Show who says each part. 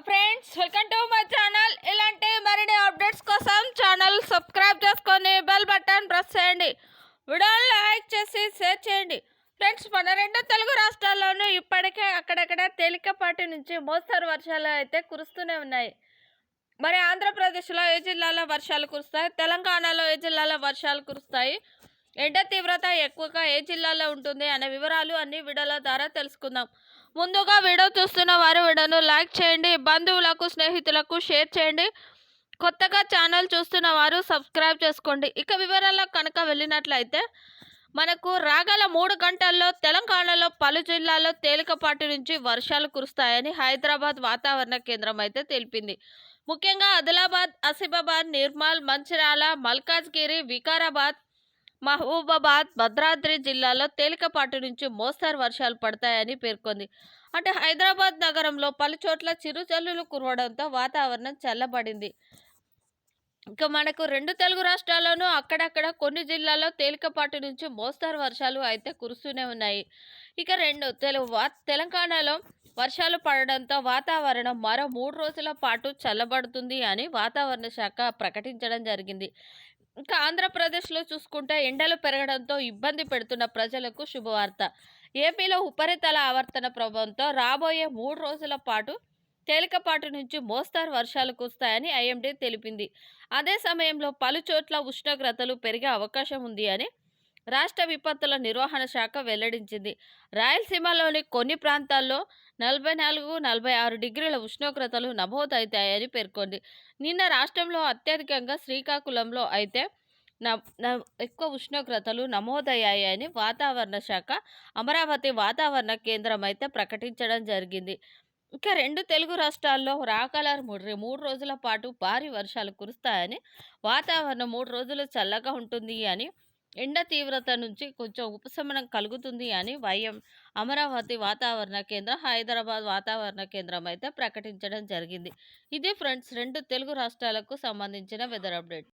Speaker 1: Friends, welcome to my channel. ఇలాంటి మరిన్ని updates కోసం ఛానల్ సబ్స్క్రైబ్ చేసుకొని బెల్ బటన్ ప్రెస్ చేయండి. వీడియోని లైక్ చేసి షేర్ చేయండి. ఫ్రెండ్స్, మన రెండు తెలుగు రాష్ట్రాల్లోనూ ఇప్పటికే అక్కడక్కడ తేలికపాటి నుంచి మోస్తరు వర్షాలు అయితే కురుస్తూనే ఉన్నాయి. మరి ఆంధ్రప్రదేశ్లో ఏ జిల్లాలో వర్షాలు కురుస్తాయి, తెలంగాణలో ఏ జిల్లాలో వర్షాలు కురుస్తాయి, ఎండ తీవ్రత ఎక్కువగా ఏ జిల్లాలో ఉంటుంది అనే వివరాలు అన్ని వీడియోల ద్వారా తెలుసుకుందాం. ముందుగా వీడియో చూస్తున్న వారు వీడియోను లైక్ చేయండి, బంధువులకు స్నేహితులకు షేర్ చేయండి. కొత్తగా ఛానల్ చూస్తున్న వారు సబ్స్క్రైబ్ చేసుకోండి. ఇక వివరాల్లో కనుక వెళ్ళినట్లయితే మనకు రాగల 3 గంటల్లో తెలంగాణలో పలు జిల్లాల్లో తేలికపాటి నుంచి వర్షాలు కురుస్తాయని హైదరాబాద్ వాతావరణ కేంద్రం అయితే తెలిపింది. ముఖ్యంగా ఆదిలాబాద్, ఆసిఫాబాద్, నిర్మల్, మంచిర్యాల, మల్కాజ్గిరి, వికారాబాద్, మహబూబాబాద్, భద్రాద్రి జిల్లాలో తేలికపాటి నుంచి మోస్తరు వర్షాలు పడతాయని పేర్కొంది. అంటే హైదరాబాద్ నగరంలో పలుచోట్ల చిరుజల్లులు కురవడంతో వాతావరణం చల్లబడింది. ఇక మనకు రెండు తెలుగు రాష్ట్రాల్లోనూ అక్కడక్కడ కొన్ని జిల్లాల్లో తేలికపాటి నుంచి మోస్తరు వర్షాలు అయితే కురుస్తూనే ఉన్నాయి. ఇక తెలంగాణలో వర్షాలు పడడంతో వాతావరణం మరో 3 రోజుల పాటు చల్లబడుతుంది అని వాతావరణ శాఖ ప్రకటించడం జరిగింది. ఇంకా ఆంధ్రప్రదేశ్లో చూసుకుంటే ఎండలు పెరగడంతో ఇబ్బంది పెడుతున్న ప్రజలకు శుభవార్త. ఏపీలో ఉపరితల ఆవర్తన ప్రభావంతో రాబోయే 3 రోజుల పాటు తేలికపాటి నుంచి మోస్తరు వర్షాలు కురుస్తాయని ఐఎండీ తెలిపింది. అదే సమయంలో పలు చోట్ల ఉష్ణోగ్రతలు పెరిగే అవకాశం ఉంది అని రాష్ట్ర విపత్తుల నిర్వహణ శాఖ వెల్లడించింది. రాయలసీమలోని కొన్ని ప్రాంతాల్లో 44-46 డిగ్రీల ఉష్ణోగ్రతలు నమోదవుతాయని పేర్కొంది. నిన్న రాష్ట్రంలో అత్యధికంగా శ్రీకాకుళంలో అయితే ఎక్కువ ఉష్ణోగ్రతలు నమోదయ్యాయని వాతావరణ శాఖ అమరావతి వాతావరణ కేంద్రం అయితే ప్రకటించడం జరిగింది. ఇక రెండు తెలుగు రాష్ట్రాల్లో రాగల 3 రోజుల పాటు భారీ వర్షాలు కురుస్తాయని, వాతావరణం 3 రోజులు చల్లగా ఉంటుంది అని, ఎండ తీవ్రత నుంచి కొంచెం ఉపశమనం కలుగుతుంది అని అమరావతి వాతావరణ కేంద్రం, హైదరాబాద్ వాతావరణ కేంద్రం అయితే ప్రకటించడం జరిగింది. ఇది ఫ్రెండ్స్, రెండు తెలుగు రాష్ట్రాలకు సంబంధించిన వెదర్ అప్డేట్.